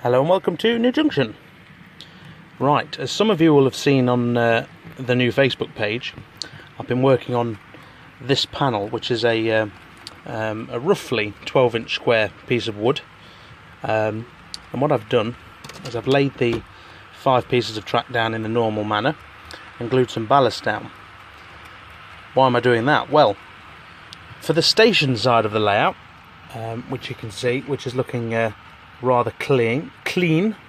Hello and welcome to New Junction. Right, as some of you will have seen on the new Facebook page, I've been working on this panel, which is a roughly 12-inch square piece of wood. And what I've done is I've laid the 5 pieces of track down in the normal manner and glued some ballast down. Why am I doing that? Well, for the station side of the layout, which you can see, which is looking rather clean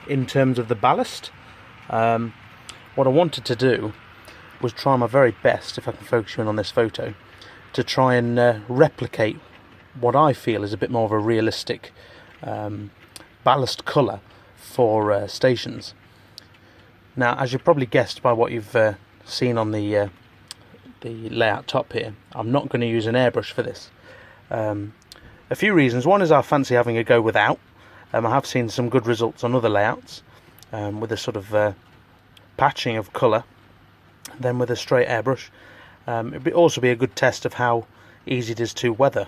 in terms of the ballast, what I wanted to do was try my very best, if I can focus you in on this photo, to try and replicate what I feel is a bit more of a realistic ballast colour for stations. Now, as you probably guessed by what you've seen on the layout top here, I'm not going to use an airbrush for this. A few reasons. One is I fancy having a go without. I have seen some good results on other layouts with a sort of patching of colour, then with a straight airbrush. It would also be a good test of how easy it is to weather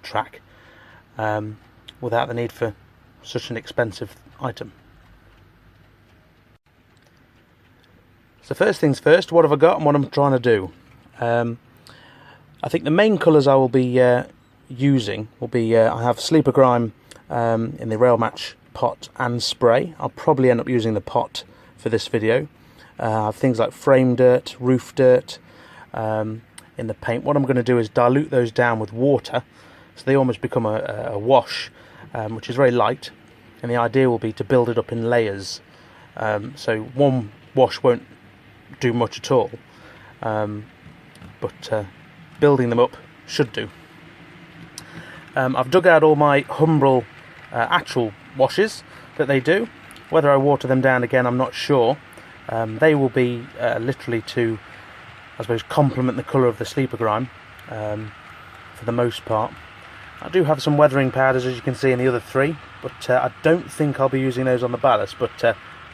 track without the need for such an expensive item. So first things first, what have I got and what I'm trying to do? I think the main colours I will be using will be, I have Sleeper Grime in the Railmatch pot and spray. I'll probably end up using the pot for this video. I have things like frame dirt, roof dirt in the paint. What I'm going to do is dilute those down with water so they almost become a wash, which is very light, and the idea will be to build it up in layers. So one wash won't do much at all, but building them up should do. I've dug out all my Humbrol actual washes that they do. Whether I water them down again, I'm not sure. They will be literally to, I suppose, complement the colour of the Sleeper Grime for the most part. I do have some weathering powders, as you can see, in the other 3, but I don't think I'll be using those on the ballast, but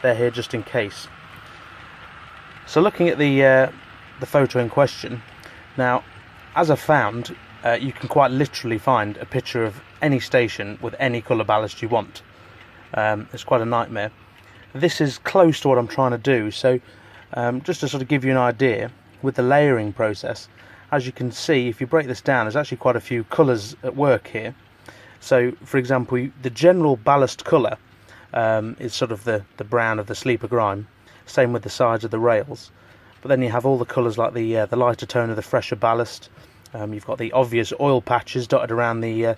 they're here just in case. So looking at the photo in question, now, as I found, you can quite literally find a picture of any station with any colour ballast you want. It's quite a nightmare. This is close to what I'm trying to do, so just to sort of give you an idea, with the layering process, as you can see, if you break this down, there's actually quite a few colours at work here. So, for example, the general ballast colour is sort of the brown of the Sleeper Grime, same with the sides of the rails. But then you have all the colours like the lighter tone of the fresher ballast. You've got the obvious oil patches dotted around the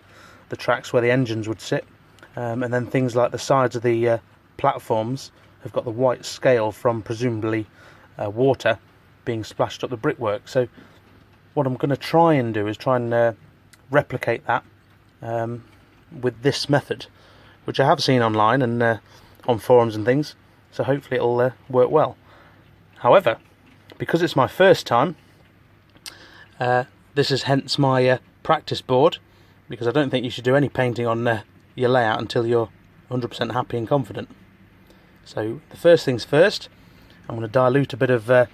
tracks where the engines would sit, and then things like the sides of the platforms have got the white scale from presumably water being splashed up the brickwork. So what I'm going to try and do is try and replicate that with this method, which I have seen online and on forums and things, so hopefully it'll work well. However, because it's my first time, this is hence my practice board, because I don't think you should do any painting on your layout until you're 100% happy and confident. So the first things first, I'm going to dilute a bit of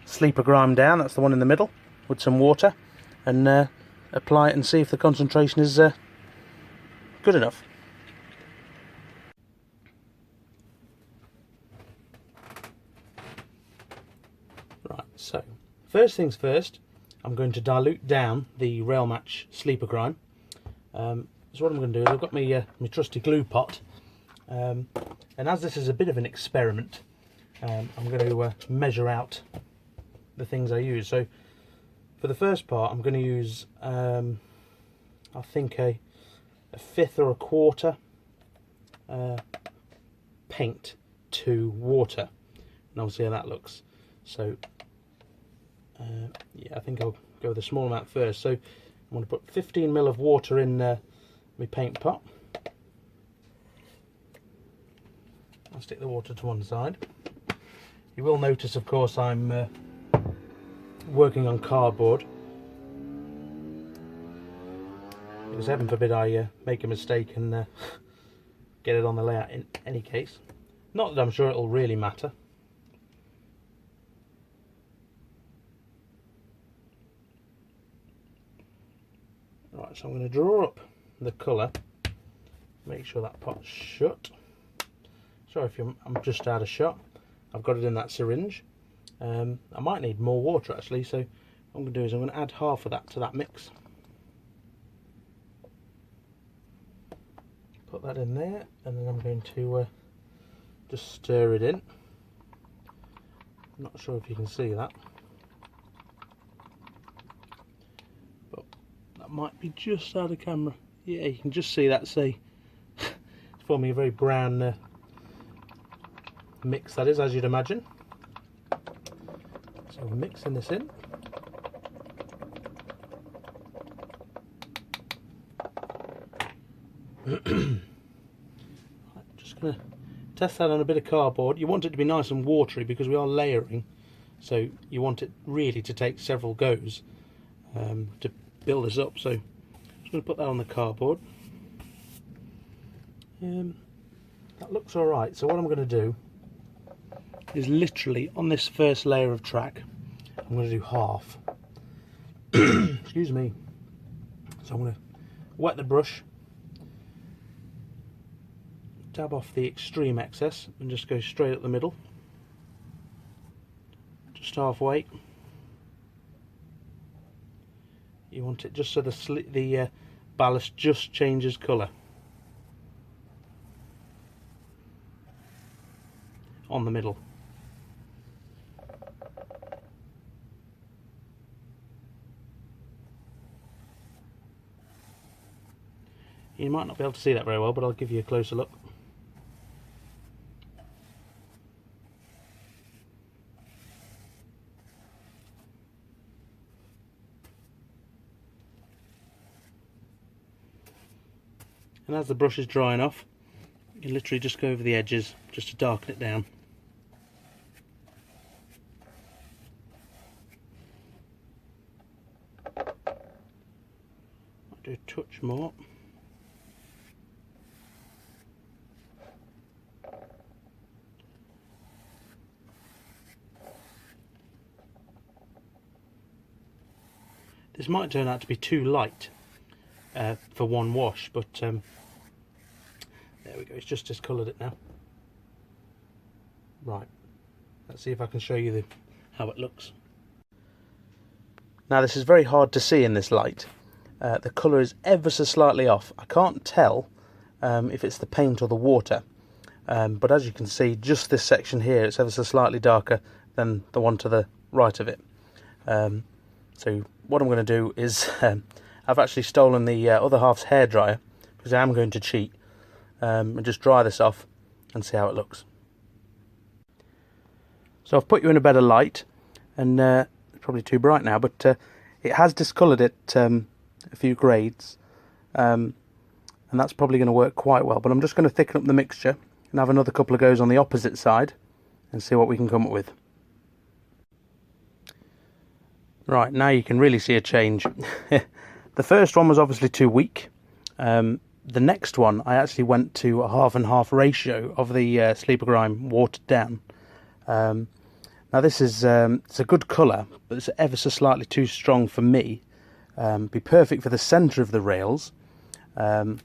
Sleeper Grime down, that's the one in the middle, with some water, and apply it and see if the concentration is good enough. Right, so first things first, I'm going to dilute down the Railmatch Sleeper Grime. So what I'm going to do is I've got my trusty glue pot, and as this is a bit of an experiment, I'm going to measure out the things I use. So for the first part, I'm going to use I think a 1/5 or a 1/4 paint to water, and I'll see how that looks. So yeah, I think I'll go with a small amount first. So I'm going to put 15 ml of water in my paint pot. I'll stick the water to one side. You will notice, of course, I'm working on cardboard, because heaven forbid I make a mistake and get it on the layout in any case. Not that I'm sure it'll really matter. Right, so I'm going to draw up the colour, make sure that pot's shut. Sorry if I'm just out of shot. I've got it in that syringe. I might need more water actually, so what I'm going to do is I'm going to add half of that to that mix. Put that in there, and then I'm going to just stir it in. I'm not sure if you can see that, but that might be just out of camera. Yeah, you can just see that. See, it's forming a very brown mix, that is, as you'd imagine. So we're mixing this in. Just going to test that on a bit of cardboard. You want it to be nice and watery because we are layering, so you want it really to take several goes to build this up. So I'm just going to put that on the cardboard. That looks alright. So what I'm going to do is literally on this first layer of track, I'm going to do half. Excuse me. So I'm going to wet the brush, dab off the extreme excess, and just go straight up the middle, just halfway. You want it just so the ballast just changes colour on the middle. You might not be able to see that very well, but I'll give you a closer look. And as the brush is drying off, you literally just go over the edges just to darken it down. Might do a touch more. This might turn out to be too light for one wash, but there we go, it's just discoloured it now. Right, let's see if I can show you how it looks. Now this is very hard to see in this light. The colour is ever so slightly off. I can't tell if it's the paint or the water, but as you can see, just this section here, it's ever so slightly darker than the one to the right of it. So what I'm going to do is, I've actually stolen the other half's hairdryer, because I am going to cheat, and just dry this off and see how it looks. So I've put you in a better light, and it's probably too bright now, but it has discoloured it a few grades, and that's probably going to work quite well. But I'm just going to thicken up the mixture and have another couple of goes on the opposite side and see what we can come up with. Right, now you can really see a change. The first one was obviously too weak. The next one, I actually went to a half and half ratio of the Sleeper Grime watered down. Now this is it's a good colour, but it's ever so slightly too strong for me. Be perfect for the centre of the rails. And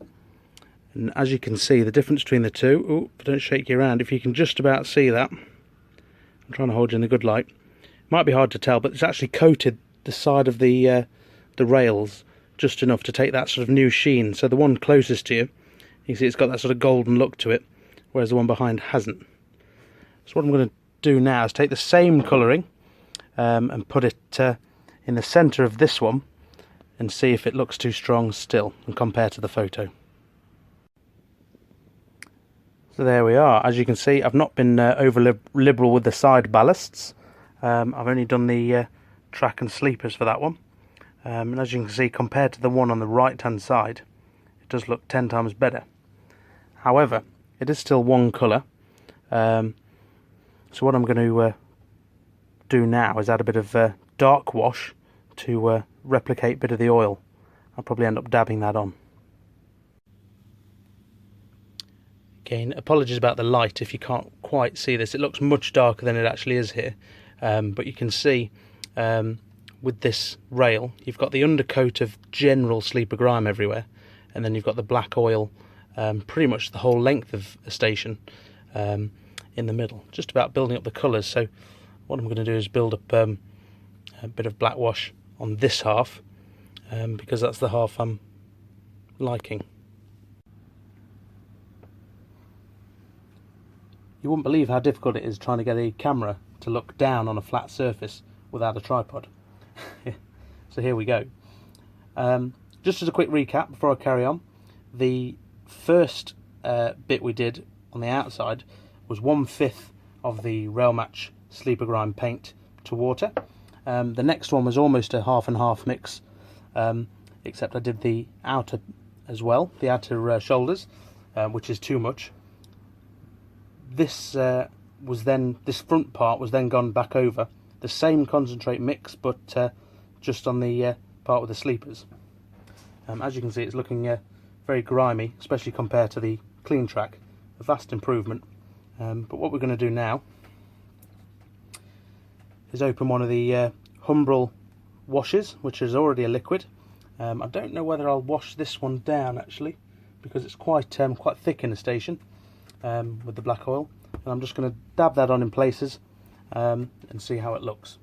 as you can see, the difference between the two, oh, don't shake your hand, if you can just about see that. I'm trying to hold you in the good light. Might be hard to tell, but it's actually coated the side of the rails just enough to take that sort of new sheen. So the one closest to you, you see it's got that sort of golden look to it, whereas the one behind hasn't. So what I'm going to do now is take the same colouring and put it in the centre of this one and see if it looks too strong still and compare to the photo. So there we are. As you can see, I've not been over liberal with the side ballasts. I've only done the track and sleepers for that one, and as you can see, compared to the one on the right hand side, it does look 10 times better. However, it is still one colour, so what I'm going to do now is add a bit of dark wash to replicate a bit of the oil. I'll probably end up dabbing that on. Again, apologies about the light if you can't quite see this. It looks much darker than it actually is here. But you can see with this rail, you've got the undercoat of general Sleeper Grime everywhere, and then you've got the black oil pretty much the whole length of a station. in the middle, just about building up the colours. So what I'm going to do is build up a bit of black wash on this half, because that's the half I'm liking. You wouldn't believe how difficult it is trying to get a camera to look down on a flat surface without a tripod. So here we go. Just as a quick recap before I carry on, the first bit we did on the outside was 1/5 of the Railmatch Sleeper Grime paint to water. The next one was almost a half and half mix, except I did the outer as well, the outer shoulders, which is too much. This this front part was then gone back over the same concentrate mix, but just on the part with the sleepers. As you can see, it's looking very grimy, especially compared to the clean track. A vast improvement. But what we're going to do now is open one of the Humbrol Washes, which is already a liquid. I don't know whether I'll wash this one down actually, because it's quite thick in the station with the black oil. And I'm just going to dab that on in places and see how it looks.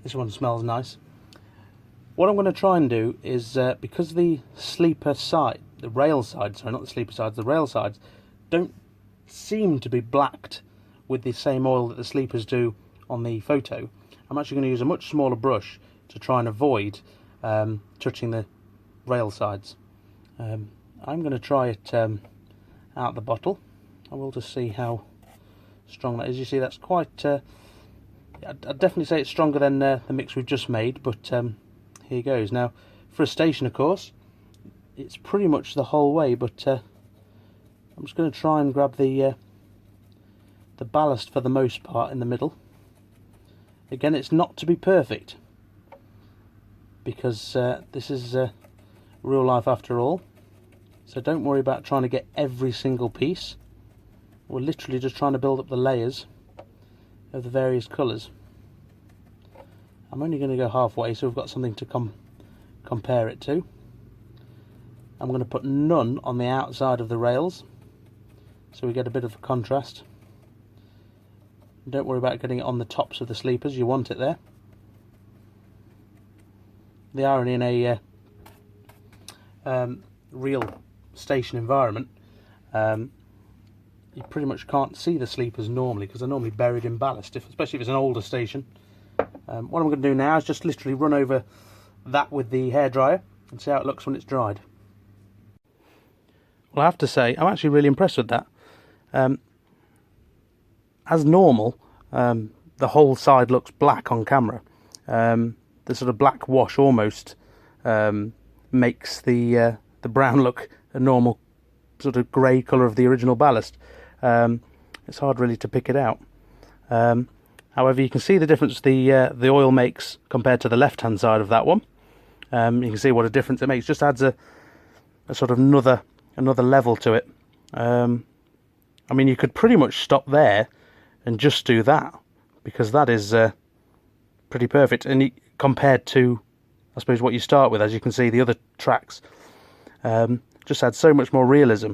This one smells nice. What I'm going to try and do is, because the sleeper side, the rail sides, sorry, not the sleeper sides, the rail sides don't seem to be blacked with the same oil that the sleepers do on the photo, I'm actually going to use a much smaller brush to try and avoid touching the rail sides. I'm going to try it out the bottle. I will just see how strong that is. You see, that's quite... I'd definitely say it's stronger than the mix we've just made, but here goes. Now, for a station, of course, it's pretty much the whole way, but I'm just going to try and grab the ballast for the most part in the middle. Again, it's not to be perfect, because this is real life after all, so don't worry about trying to get every single piece. We're literally just trying to build up the layers of the various colours. I'm only going to go halfway, so we've got something to compare it to. I'm going to put none on the outside of the rails, so we get a bit of a contrast. Don't worry about getting it on the tops of the sleepers, you want it there. The irony in a real station environment, you pretty much can't see the sleepers normally, because they're normally buried in ballast, especially if it's an older station. What I'm going to do now is just literally run over that with the hairdryer and see how it looks when it's dried. Well, I have to say, I'm actually really impressed with that. As normal, the whole side looks black on camera. The sort of black wash almost makes the brown look a normal sort of grey colour of the original ballast. It's hard really to pick it out. However, you can see the difference the oil makes compared to the left hand side of that one. You can see what a difference it makes. Just adds a sort of another level to it. I mean, you could pretty much stop there and just do that, because that is pretty perfect. And compared to, I suppose, what you start with, as you can see, the other tracks just add so much more realism.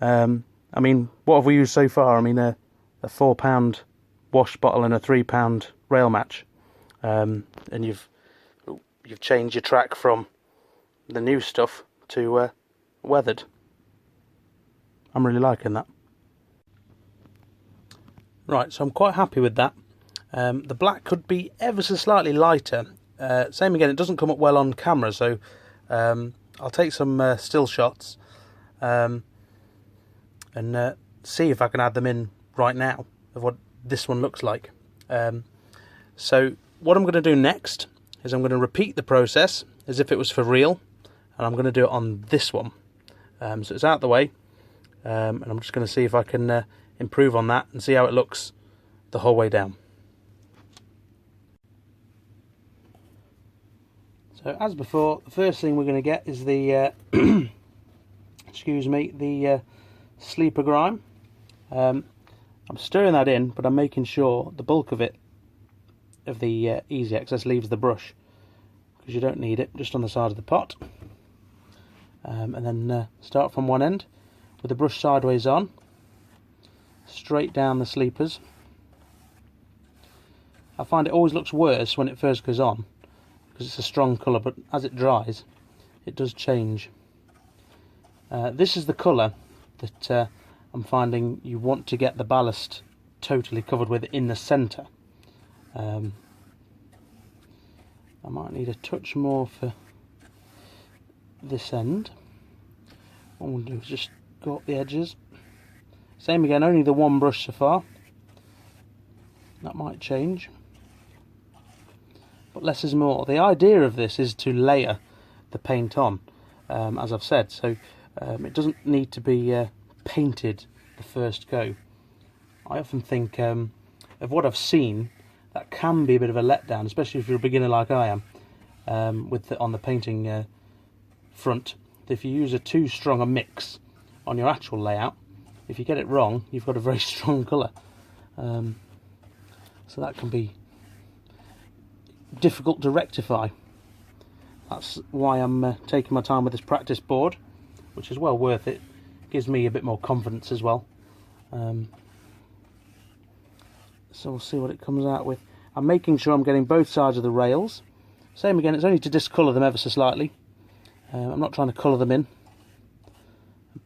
I mean, what have we used so far? I mean, a £4 wash bottle and a £3 Railmatch, and you've changed your track from the new stuff to weathered. I'm really liking that. Right, so I'm quite happy with that. The black could be ever so slightly lighter. Same again, it doesn't come up well on camera, so I'll take some still shots and see if I can add them in right now of what this one looks like. So what I'm going to do next is I'm going to repeat the process as if it was for real, and I'm going to do it on this one. So it's out the way, and I'm just going to see if I can improve on that and see how it looks the whole way down. So as before, the first thing we're going to get is the excuse me, the sleeper grime. I'm stirring that in, but I'm making sure the bulk of it, of the easy access, leaves the brush, because you don't need it, just on the side of the pot. and then start from one end with the brush sideways on, straight down the sleepers. I find it always looks worse when it first goes on because it's a strong colour, but as it dries it does change. This is the colour that I'm finding you want to get the ballast totally covered with in the centre. I might need a touch more for this end. What we'll do is just go up the edges. Same again, only the one brush so far. That might change, but less is more. The idea of this is to layer the paint on, as I've said, so it doesn't need to be painted the first go. I often think of what I've seen, that can be a bit of a letdown, especially if you're a beginner like I am, on the painting front. If you use a too strong a mix on your actual layout, if you get it wrong, you've got a very strong colour. So that can be difficult to rectify. That's why I'm taking my time with this practice board, which is well worth it. Gives me a bit more confidence as well. So we'll see what it comes out with. I'm making sure I'm getting both sides of the rails. Same again, it's only to discolour them ever so slightly. I'm not trying to colour them in.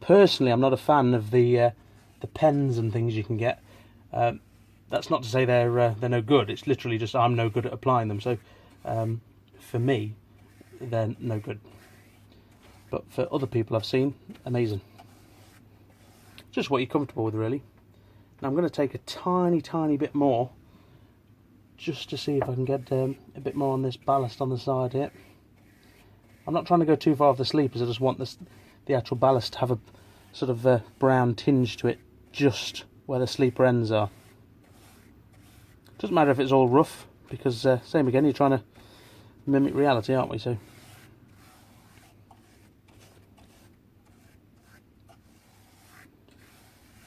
Personally, I'm not a fan of the pens and things you can get. That's not to say they're no good. It's literally just I'm no good at applying them. So for me, they're no good. But for other people I've seen, amazing. Just what you're comfortable with, really. Now I'm going to take a tiny bit more, just to see if I can get a bit more on this ballast on the side here. I'm not trying to go too far off the sleepers. I just want the actual ballast to have a sort of brown tinge to it, just where the sleeper ends are. Doesn't matter if it's all rough, because same again, you're trying to mimic reality, aren't we? So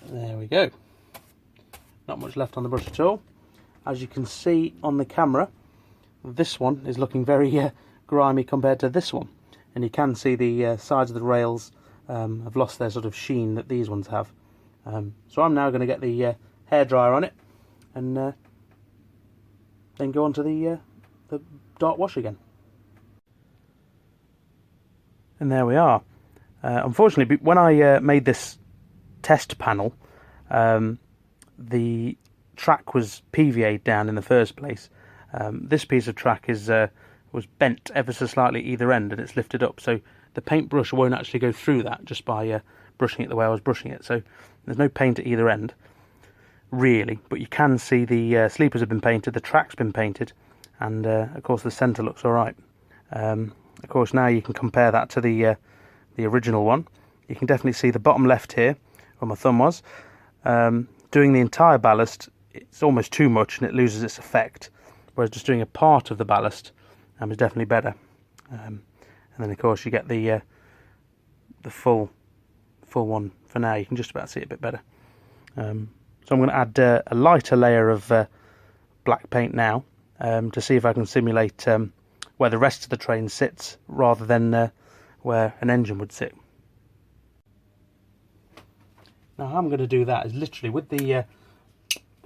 there we go. Not much left on the brush at all. As you can see on the camera, this one is looking very grimy compared to this one, and you can see the sides of the rails have lost their sort of sheen that these ones have. So I'm now going to get the hairdryer on it and then go on to the dark wash again. And there we are. Unfortunately, when I made this test panel, the track was PVA'd down in the first place. This piece of track was bent ever so slightly either end, and it's lifted up, so the paintbrush won't actually go through that just by brushing it the way I was brushing it. So there's no paint at either end, really, but you can see the sleepers have been painted, the track's been painted, and of course the centre looks alright. Of course now you can compare that to the original one. You can definitely see the bottom left here, where my thumb was. Doing the entire ballast, it's almost too much and it loses its effect, whereas just doing a part of the ballast is definitely better. And then of course you get the full one. For now you can just about see it a bit better. So I'm going to add a lighter layer of black paint now to see if I can simulate where the rest of the train sits rather than where an engine would sit. Now how I'm going to do that is literally with the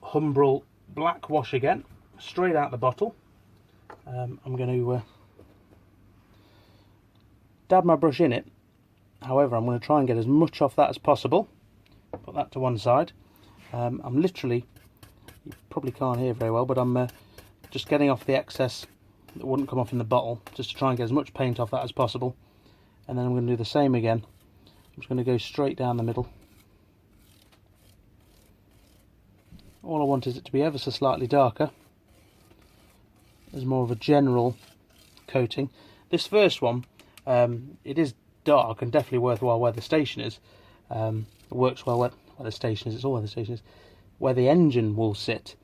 Humbrol black wash again, straight out the bottle. I'm going to dab my brush in it. However, I'm going to try and get as much off that as possible. Put that to one side. I'm literally, you probably can't hear very well, but I'm just getting off the excess that wouldn't come off in the bottle, just to try and get as much paint off that as possible. And then I'm going to do the same again. I'm just going to go straight down the middle. All I want is it to be ever so slightly darker. There's more of a general coating. This first one, it is dark and definitely worthwhile where the station is. It works well where the station is. It's all where the station is. Where the engine will sit,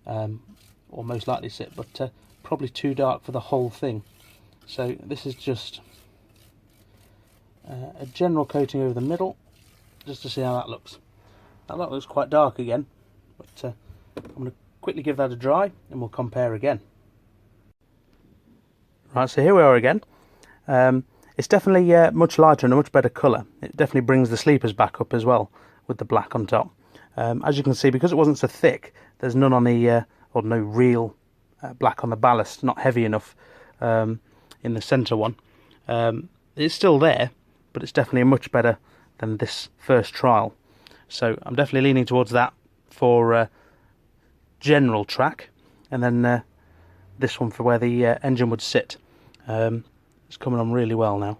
or most likely sit, but probably too dark for the whole thing. So this is just a general coating over the middle, just to see how that looks. That looks quite dark again, but I'm going to quickly give that a dry and we'll compare again. Right, so here we are again. It's definitely much lighter and a much better colour. It definitely brings the sleepers back up as well with the black on top. As you can see, because it wasn't so thick, there's none on the, or no real black on the ballast, not heavy enough in the centre one. It's still there, but it's definitely much better than this first trial. So I'm definitely leaning towards that for general track, and then this one for where the engine would sit. It's coming on really well now.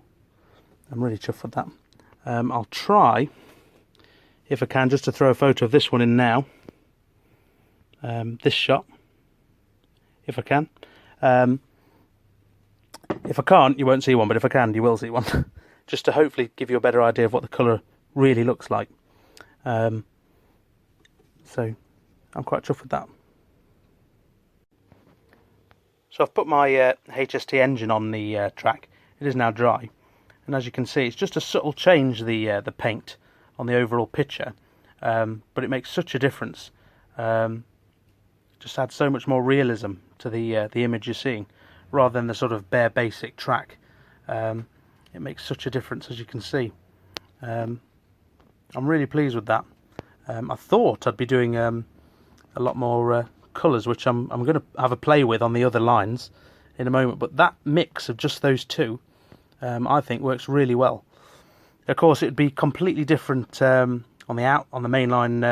I'm really chuffed with that. I'll try, if I can, just to throw a photo of this one in now. This shot, if I can. If I can't, you won't see one, but if I can, you will see one. Just to hopefully give you a better idea of what the colour really looks like. So I'm quite chuffed with that. So I've put my HST engine on the track. It is now dry, and as you can see, it's just a subtle change, the paint on the overall picture, but it makes such a difference. Just adds so much more realism to the image you're seeing, rather than the sort of bare basic track. It makes such a difference, as you can see. I'm really pleased with that. I thought I'd be doing a lot more colours, which I'm going to have a play with on the other lines in a moment, but that mix of just those two I think works really well. Of course, it would be completely different on the main line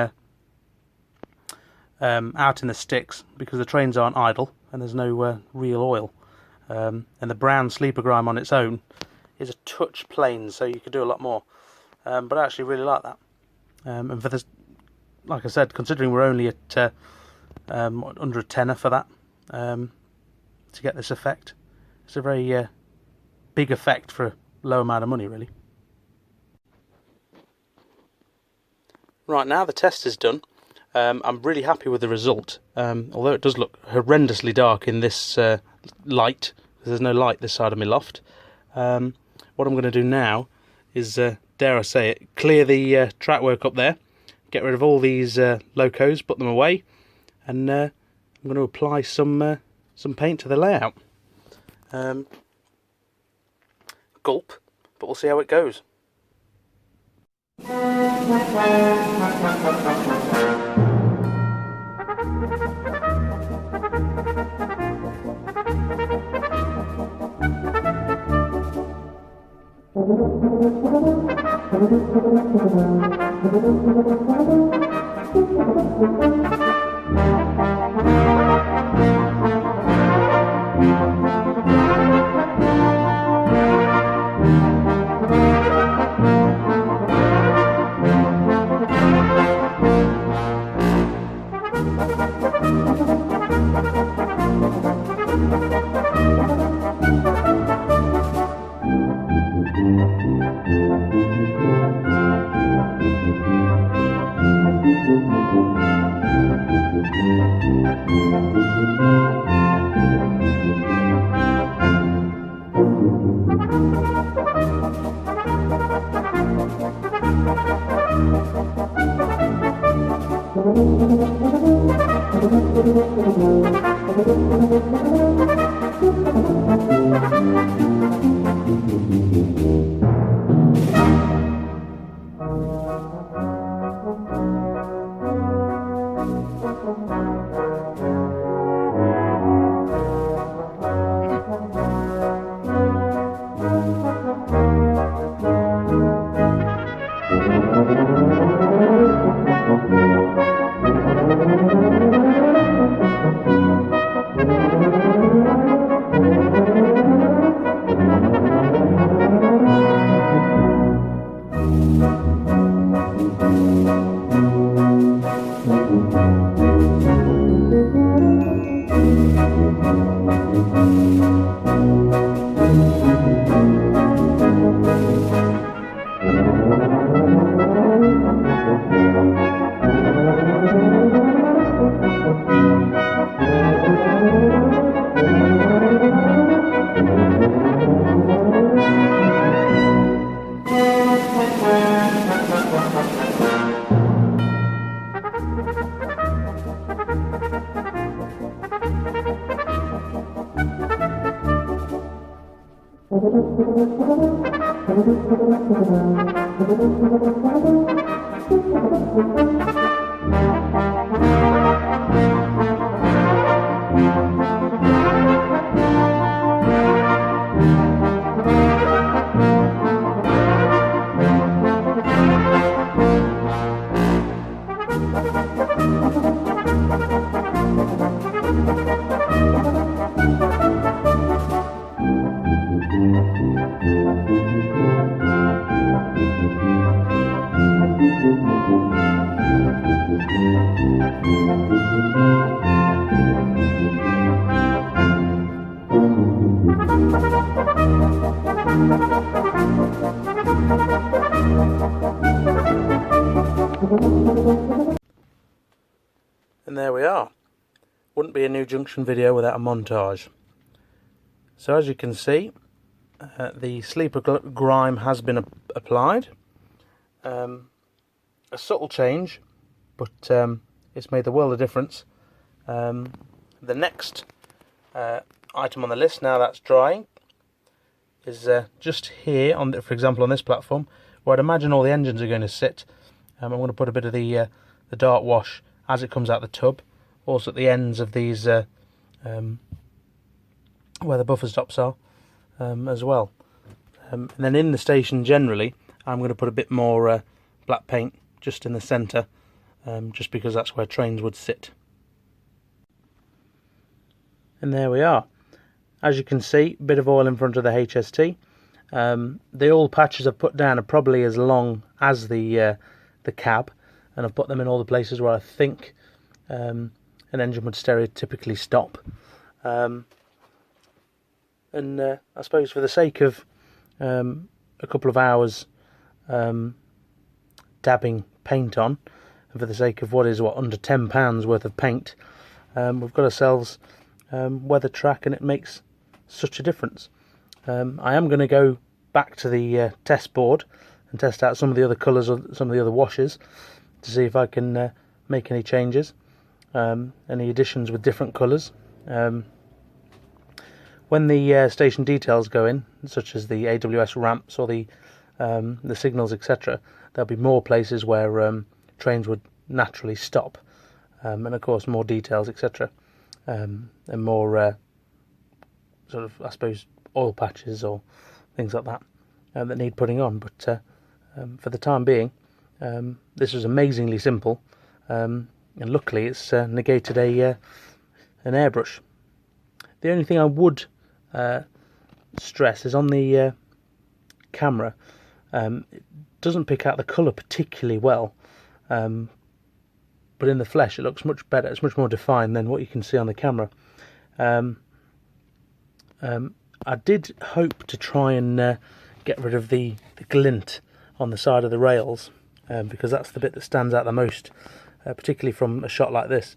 out in the sticks, because the trains aren't idle and there's no real oil, and the brown sleeper grime on its own is a touch plain, so you could do a lot more, but I actually really like that. And for this, like I said, considering we're only at under a tenner for that, to get this effect, it's a very big effect for a low amount of money, really. Right, now the test is done. I'm really happy with the result, although it does look horrendously dark in this light, because there's no light this side of my loft. What I'm going to do now is, dare I say it, clear the track work up there, get rid of all these locos, put them away, and I'm going to apply some paint to the layout. Gulp, but we'll see how it goes. And there we are. Wouldn't be a new Junction video without a montage. So as you can see, the sleeper grime has been applied. A subtle change, but it's made the world of difference. The next item on the list, now that's drying, is just here, on for example on this platform, where I'd imagine all the engines are going to sit. I'm going to put a bit of the dart wash as it comes out the tub, also at the ends of these where the buffer stops are as well. And then in the station generally, I'm going to put a bit more black paint just in the centre, just because that's where trains would sit. And there we are. As you can see, a bit of oil in front of the HST. The oil patches I've put down are probably as long as the cab, and I've put them in all the places where I think an engine would stereotypically stop. And I suppose for the sake of a couple of hours dabbing paint on, and for the sake of what is under £10 worth of paint, we've got ourselves weather track, and it makes such a difference. I am going to go back to the test board and test out some of the other colours or some of the other washes to see if I can make any changes, any additions with different colours. When the station details go in, such as the AWS ramps or the signals, etc., there'll be more places where trains would naturally stop, and of course more details, etc., and more sort of, I suppose, oil patches or things like that that need putting on. But for the time being, this was amazingly simple, and luckily it's negated an airbrush. The only thing I would stress is on the camera, it doesn't pick out the colour particularly well, but in the flesh it looks much better. It's much more defined than what you can see on the camera. I did hope to try and get rid of the glint on the side of the rails, because that's the bit that stands out the most, particularly from a shot like this.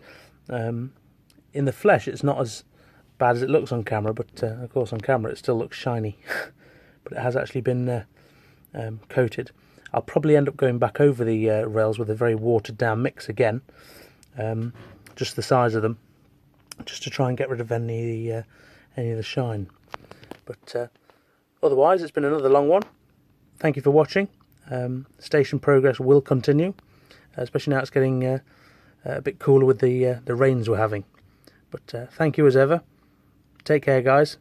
In the flesh it's not as bad as it looks on camera, but of course on camera it still looks shiny. But it has actually been coated. I'll probably end up going back over the rails with a very watered down mix again, just the size of them, just to try and get rid of any of the shine. But otherwise it's been another long one. Thank you for watching. Station progress will continue, especially now it's getting a bit cooler with the rains we're having. But thank you as ever. Take care, guys.